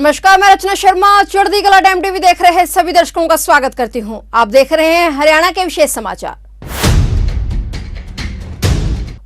नमस्कार, मैं रचना शर्मा चढ़ती कला टाइम टीवी देख रहे हैं सभी दर्शकों का स्वागत करती हूं। आप देख रहे हैं हरियाणा के विशेष समाचार।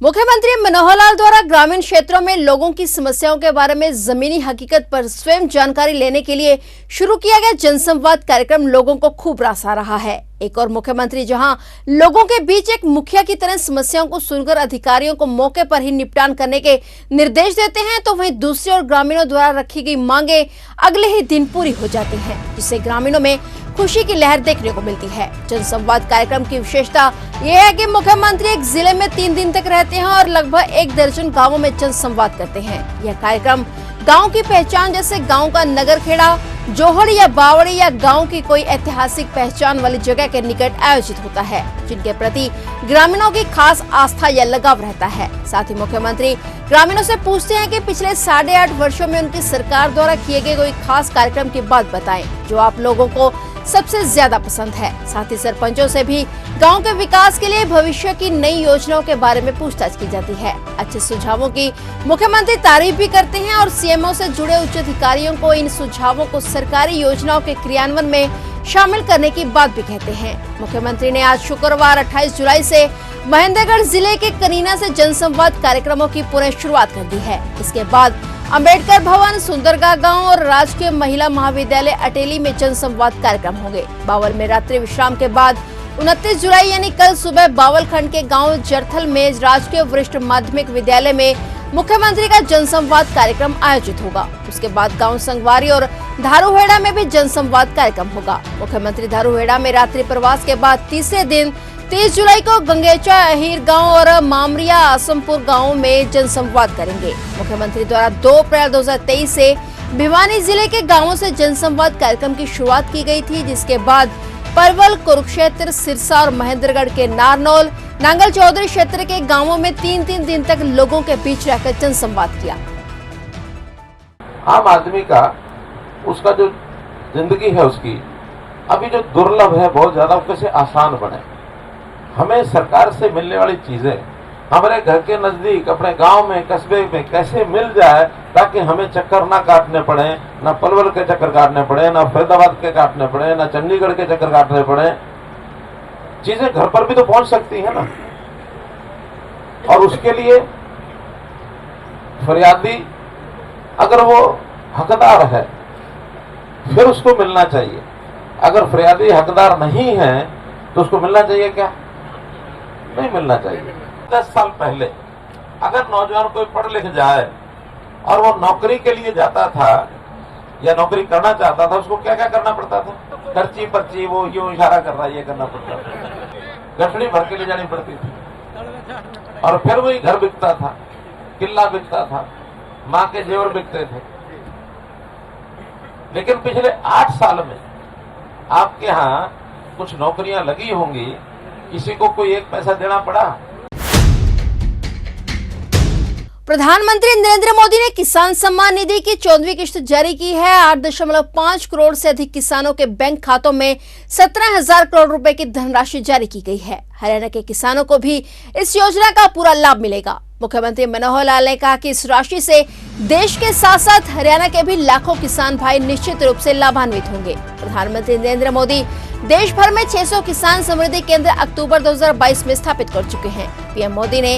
मुख्यमंत्री मनोहर लाल द्वारा ग्रामीण क्षेत्रों में लोगों की समस्याओं के बारे में जमीनी हकीकत पर स्वयं जानकारी लेने के लिए शुरू किया गया जनसंवाद कार्यक्रम लोगों को खूब रासा रहा है। एक और मुख्यमंत्री जहां लोगों के बीच एक मुखिया की तरह समस्याओं को सुनकर अधिकारियों को मौके पर ही निपटान करने के निर्देश देते हैं, तो वहीं दूसरी ओर ग्रामीणों द्वारा रखी गई मांगे अगले ही दिन पूरी हो जाती हैं, जिससे ग्रामीणों में खुशी की लहर देखने को मिलती है। जनसंवाद कार्यक्रम की विशेषता यह है कि मुख्यमंत्री एक जिले में 3 दिन तक रहते हैं और लगभग 1 दर्जन गाँवों में जनसंवाद करते हैं। यह कार्यक्रम गांव की पहचान जैसे गांव का नगर खेड़ा, जोहड़ या बावड़ी या गांव की कोई ऐतिहासिक पहचान वाली जगह के निकट आयोजित होता है, जिनके प्रति ग्रामीणों की खास आस्था या लगाव रहता है। साथ ही मुख्यमंत्री ग्रामीणों से पूछते हैं कि पिछले 8.5 वर्षों में उनकी सरकार द्वारा किए गए कोई खास कार्यक्रम की बात बताएं जो आप लोगों को सबसे ज्यादा पसंद है। साथ ही सरपंचों से भी गांव के विकास के लिए भविष्य की नई योजनाओं के बारे में पूछताछ की जाती है। अच्छे सुझावों की मुख्यमंत्री तारीफ भी करते हैं और सीएमओ से जुड़े उच्च अधिकारियों को इन सुझावों को सरकारी योजनाओं के क्रियान्वयन में शामिल करने की बात भी कहते हैं। मुख्यमंत्री ने आज शुक्रवार 28 जुलाई से महेंद्रगढ़ जिले के कनीना से जनसंवाद कार्यक्रमों की पुनः शुरुआत कर दी है। इसके बाद अंबेडकर भवन, सुंदरगा गांव और राजकीय महिला महाविद्यालय अटेली में जनसंवाद कार्यक्रम होंगे। बावल में रात्रि विश्राम के बाद 29 जुलाई यानी कल सुबह बावल खंड के गांव जरथल में राजकीय वरिष्ठ माध्यमिक विद्यालय में मुख्यमंत्री का जनसंवाद कार्यक्रम आयोजित होगा। उसके बाद गांव संगवारी और धारूहेड़ा में भी जनसंवाद कार्यक्रम होगा। मुख्यमंत्री धारूहेड़ा में रात्रि प्रवास के बाद तीसरे दिन 30 जुलाई को गंगेचा अहीर गांव और मामरिया आसमपुर गांव में जनसंवाद करेंगे। मुख्यमंत्री द्वारा 2 अप्रैल 2023 से भिवानी जिले के गांवों से जनसंवाद कार्यक्रम की शुरुआत की गई थी, जिसके बाद परवल, कुरुक्षेत्र, सिरसा और महेंद्रगढ़ के नारनौल, नांगल चौधरी क्षेत्र के गांवों में 3-3 दिन तक लोगों के बीच रहकर जनसंवाद किया। आम आदमी का उसका जो जिंदगी है उसकी अभी जो दुर्लभ है बहुत ज्यादा, वो कैसे आसान बने। हमें सरकार से मिलने वाली चीजें हमारे घर के नजदीक, अपने गांव में, कस्बे में कैसे मिल जाए ताकि हमें चक्कर ना काटने पड़े, ना पलवल के चक्कर काटने पड़े, ना फरीदाबाद के काटने पड़े, ना चंडीगढ़ के चक्कर काटने पड़े। चीजें घर पर भी तो पहुंच सकती है ना। और उसके लिए फरियादी अगर वो हकदार है फिर उसको मिलना चाहिए। अगर फरियादी हकदार नहीं है तो उसको मिलना चाहिए क्या? नहीं मिलना चाहिए। 10 साल पहले अगर नौजवान कोई पढ़ लिख जाए और वो नौकरी के लिए जाता था या नौकरी करना चाहता था, उसको क्या क्या करना पड़ता था? पर्ची पर्ची वो यूं इशारा कर रहा है, ये करना पड़ता था, गठड़ी भर के ले जानी पड़ती थी। और फिर वही घर बिकता था, किला बिकता था, माँ के जेवर बिकते थे। लेकिन पिछले 8 साल में आपके यहाँ कुछ नौकरियां लगी होंगी, किसी को कोई 1 पैसा देना पड़ा? प्रधानमंत्री नरेंद्र मोदी ने किसान सम्मान निधि की 14वीं किश्त जारी की है। 8.5 करोड़ से अधिक किसानों के बैंक खातों में 17,000 करोड़ रुपए की धनराशि जारी की गई है। हरियाणा के किसानों को भी इस योजना का पूरा लाभ मिलेगा। मुख्यमंत्री मनोहर लाल ने कहा कि इस राशि से देश के साथ साथ हरियाणा के भी लाखों किसान भाई निश्चित रूप से लाभान्वित होंगे। प्रधानमंत्री नरेंद्र मोदी देश भर में 600 किसान समृद्धि केंद्र अक्टूबर 2022 में स्थापित कर चुके हैं। पीएम मोदी ने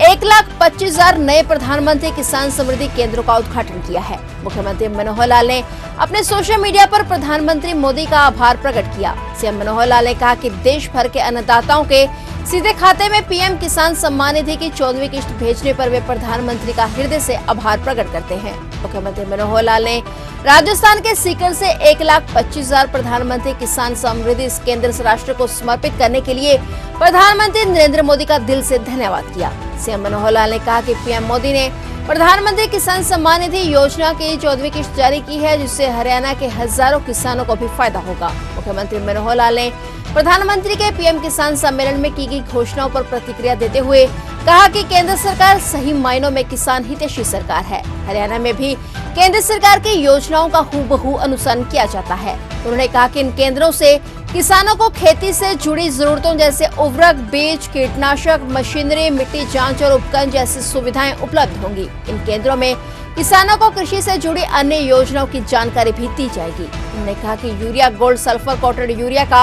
1,25,000 नए प्रधानमंत्री किसान समृद्धि केंद्रों का उद्घाटन किया है। मुख्यमंत्री मनोहर लाल ने अपने सोशल मीडिया पर प्रधानमंत्री मोदी का आभार प्रकट किया। सीएम मनोहर लाल ने कहा कि देश भर के अन्नदाताओं के सीधे खाते में पीएम किसान सम्मान निधि की 14वीं किश्त भेजने पर वे प्रधानमंत्री का हृदय से आभार प्रकट करते हैं। मुख्यमंत्री मनोहर लाल ने राजस्थान के सीकर से 1,25,000 प्रधानमंत्री किसान समृद्धि केंद्र राष्ट्र को समर्पित करने के लिए प्रधानमंत्री नरेंद्र मोदी का दिल से धन्यवाद किया। सीएम मनोहर लाल ने कहा कि पीएम मोदी ने प्रधानमंत्री किसान सम्मान निधि योजना की 14वीं किश्त जारी की है, जिससे हरियाणा के हजारों किसानों को भी फायदा होगा। मुख्यमंत्री मनोहर लाल ने प्रधानमंत्री के पीएम किसान सम्मेलन में की गई घोषणाओं पर प्रतिक्रिया देते हुए कहा कि केंद्र सरकार सही मायनों में किसान हितैषी सरकार है। हरियाणा में भी केंद्र सरकार की योजनाओं का हूबहू अनुसरण किया जाता है। उन्होंने कहा कि इन केंद्रों से किसानों को खेती से जुड़ी जरूरतों जैसे उर्वरक, बीज, कीटनाशक, मशीनरी, मिट्टी जांच और उपकरण जैसी सुविधाएं उपलब्ध होंगी। इन केंद्रों में किसानों को कृषि से जुड़ी अन्य योजनाओं की जानकारी भी दी जाएगी। उन्होंने कहा कि urea gold sulphur coated urea का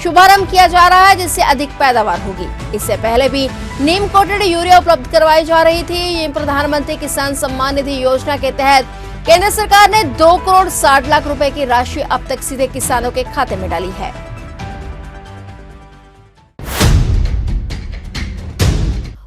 शुभारंभ किया जा रहा है, जिससे अधिक पैदावार होगी। इससे पहले भी नीम कोटेड यूरिया उपलब्ध करवाई जा रही थी। ये प्रधानमंत्री किसान सम्मान निधि योजना के तहत केंद्र सरकार ने 2 करोड़ 60 लाख रुपए की राशि अब तक सीधे किसानों के खाते में डाली है।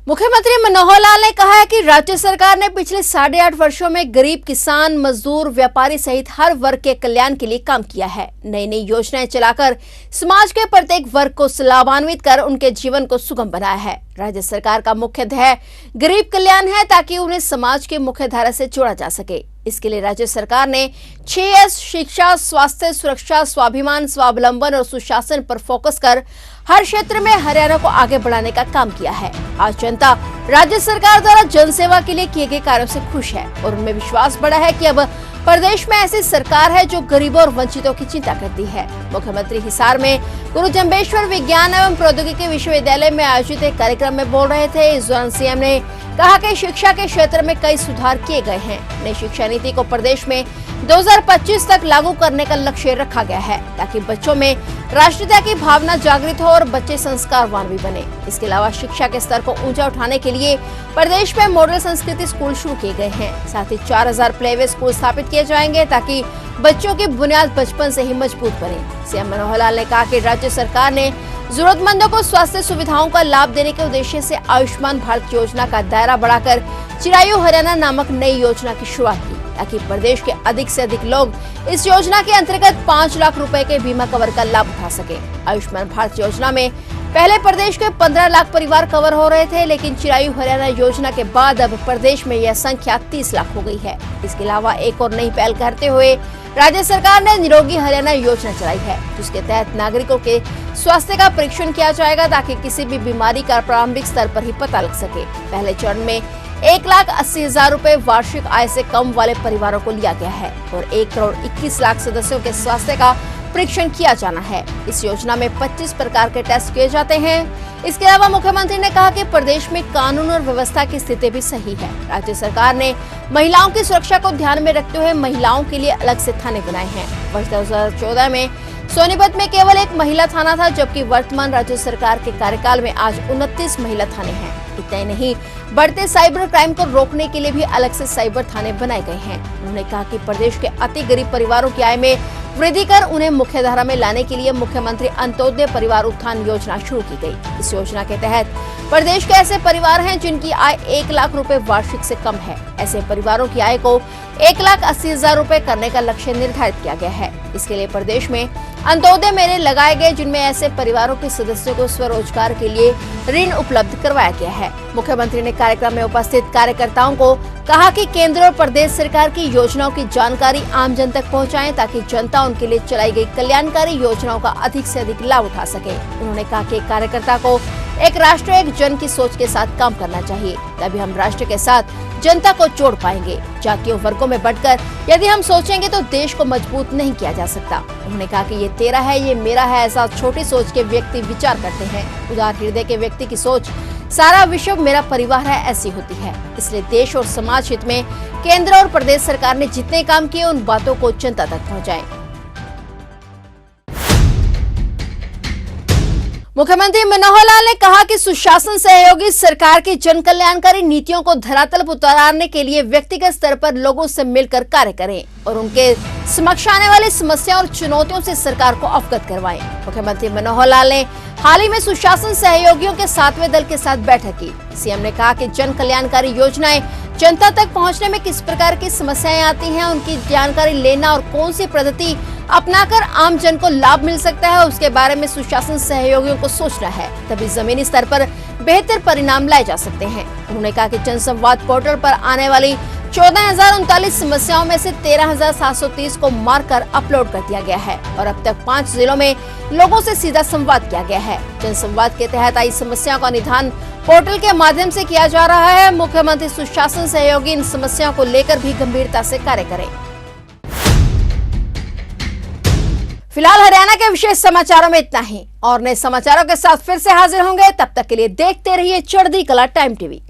मुख्यमंत्री मनोहर लाल ने कहा है कि राज्य सरकार ने पिछले 8.5 वर्षों में गरीब किसान, मजदूर, व्यापारी सहित हर वर्ग के कल्याण के लिए काम किया है। नई नई योजनाएं चलाकर समाज के प्रत्येक वर्ग को लाभान्वित कर उनके जीवन को सुगम बनाया है। राज्य सरकार का मुख्य ध्येय गरीब कल्याण है, ताकि उन्हें समाज के मुख्य धारा से जोड़ा जा सके। इसके लिए राज्य सरकार ने 6S शिक्षा, स्वास्थ्य, सुरक्षा, स्वाभिमान, स्वावलंबन और सुशासन पर फोकस कर हर क्षेत्र में हरियाणा को आगे बढ़ाने का काम किया है। आज जनता राज्य सरकार द्वारा जनसेवा के लिए किए गए कार्यों से खुश है और उनमें विश्वास बढ़ा है कि अब प्रदेश में ऐसी सरकार है जो गरीबों और वंचितों की चिंता करती है। मुख्यमंत्री हिसार में गुरु जम्बेश्वर विज्ञान एवं प्रौद्योगिकी विश्वविद्यालय में आयोजित एक कार्यक्रम में बोल रहे थे। इस दौरान सीएम ने कहा कि शिक्षा के क्षेत्र में कई सुधार किए गए हैं। नई शिक्षा नीति को प्रदेश में 2025 तक लागू करने का लक्ष्य रखा गया है, ताकि बच्चों में राष्ट्रीयता की भावना जागृत हो और बच्चे संस्कारवान भी बने। इसके अलावा शिक्षा के स्तर को ऊंचा उठाने के लिए प्रदेश में मॉडल संस्कृति स्कूल शुरू किए गए हैं। साथ ही 4000 प्लेवे स्कूल स्थापित किए जाएंगे, ताकि बच्चों की बुनियाद बचपन से ही मजबूत बने। सीएम मनोहर लाल ने कहा कि राज्य सरकार ने जरूरतमंदों को स्वास्थ्य सुविधाओं का लाभ देने के उद्देश्य से आयुष्मान भारत योजना का दायरा बढ़ाकर चिरायु हरियाणा नामक नई योजना की शुरुआत की, ताकि प्रदेश के अधिक से अधिक लोग इस योजना के अंतर्गत 5 लाख रुपए के बीमा कवर का लाभ उठा सके। आयुष्मान भारत योजना में पहले प्रदेश के 15 लाख परिवार कवर हो रहे थे, लेकिन चिरायु हरियाणा योजना के बाद अब प्रदेश में यह संख्या 30 लाख हो गई है। इसके अलावा एक और नई पहल करते हुए राज्य सरकार ने निरोगी हरियाणा योजना चलाई है, जिसके तहत नागरिकों के स्वास्थ्य का परीक्षण किया जाएगा, ताकि किसी भी बीमारी का प्रारंभिक स्तर पर ही पता लग सके। पहले चरण में 1,80,000 रुपए वार्षिक आय से कम वाले परिवारों को लिया गया है और 1 करोड़ 21 लाख सदस्यों के स्वास्थ्य का परीक्षण किया जाना है। इस योजना में 25 प्रकार के टेस्ट किए जाते हैं। इसके अलावा मुख्यमंत्री ने कहा कि प्रदेश में कानून और व्यवस्था की स्थिति भी सही है। राज्य सरकार ने महिलाओं की सुरक्षा को ध्यान में रखते हुए महिलाओं के लिए अलग से थाने बनाए हैं। वर्ष 2014 में सोनीपत में केवल एक महिला थाना था, जबकि वर्तमान राज्य सरकार के कार्यकाल में आज 29 महिला थाने हैं। इतना ही नहीं, बढ़ते साइबर क्राइम को रोकने के लिए भी अलग से साइबर थाने बनाए गए हैं। उन्होंने कहा कि प्रदेश के अति गरीब परिवारों की आय में वृद्धि कर उन्हें मुख्यधारा में लाने के लिए मुख्यमंत्री अंत्योदय परिवार उत्थान योजना शुरू की गई। इस योजना के तहत प्रदेश के ऐसे परिवार हैं जिनकी आय 1 लाख रुपए वार्षिक से कम है। ऐसे परिवारों की आय को 1,80,000 रुपए करने का लक्ष्य निर्धारित किया गया है। इसके लिए प्रदेश में अंत्योदय मेले लगाए गए, जिनमें ऐसे परिवारों के सदस्यों को स्वरोजगार के लिए ऋण उपलब्ध करवाया गया है। मुख्यमंत्री ने कार्यक्रम में उपस्थित कार्यकर्ताओं को कहा कि केंद्र और प्रदेश सरकार की योजनाओं की जानकारी आम जन तक पहुंचाएं, ताकि जनता उनके लिए चलाई गई कल्याणकारी योजनाओं का अधिक से अधिक लाभ उठा सके। उन्होंने कहा कि कार्यकर्ता को एक राष्ट्र एक जन की सोच के साथ काम करना चाहिए, तभी हम राष्ट्र के साथ जनता को जोड़ पाएंगे। जातियों वर्गों में बढ़कर यदि हम सोचेंगे तो देश को मजबूत नहीं किया जा सकता। उन्होंने कहा कि ये तेरा है, ये मेरा है, ऐसा छोटी सोच के व्यक्ति विचार करते हैं। उदार हृदय के व्यक्ति की सोच सारा विश्व मेरा परिवार है ऐसी होती है। इसलिए देश और समाज हित में केंद्र और प्रदेश सरकार ने जितने काम किए उन बातों को जनता तक पहुंचाएं। मुख्यमंत्री मनोहर लाल ने कहा कि सुशासन सहयोगी सरकार की जन कल्याणकारी नीतियों को धरातल पर उतारने के लिए व्यक्तिगत स्तर पर लोगों से मिलकर कार्य करें और उनके समक्ष आने वाली समस्याओं और चुनौतियों से सरकार को अवगत करवाएं। मुख्यमंत्री मनोहर लाल ने हाल ही में सुशासन सहयोगियों के 7वें दल के साथ बैठक की। सीएम ने कहा कि जन कल्याणकारी योजनाएं जनता तक पहुंचने में किस प्रकार की समस्याएं आती हैं, उनकी जानकारी लेना और कौन सी पद्धति अपनाकर आम जन को लाभ मिल सकता है, उसके बारे में सुशासन सहयोगियों को सोचना है। तभी जमीनी स्तर पर बेहतर परिणाम लाए जा सकते हैं। उन्होंने कहा कि जनसंवाद पोर्टल पर आने वाली 14,039 समस्याओं में से 13,730 को मार्कर अपलोड कर दिया गया है और अब तक 5 जिलों में लोगों से सीधा संवाद किया गया है। जनसंवाद के तहत आई समस्याओं का निदान पोर्टल के माध्यम से किया जा रहा है। मुख्यमंत्री सुशासन सहयोगी इन समस्याओं को लेकर भी गंभीरता से कार्य करें। फिलहाल हरियाणा के विशेष समाचारों में इतना ही और नए समाचारों के साथ फिर से हाजिर होंगे। तब तक के लिए देखते रहिए चढ़ती कला टाइम टीवी।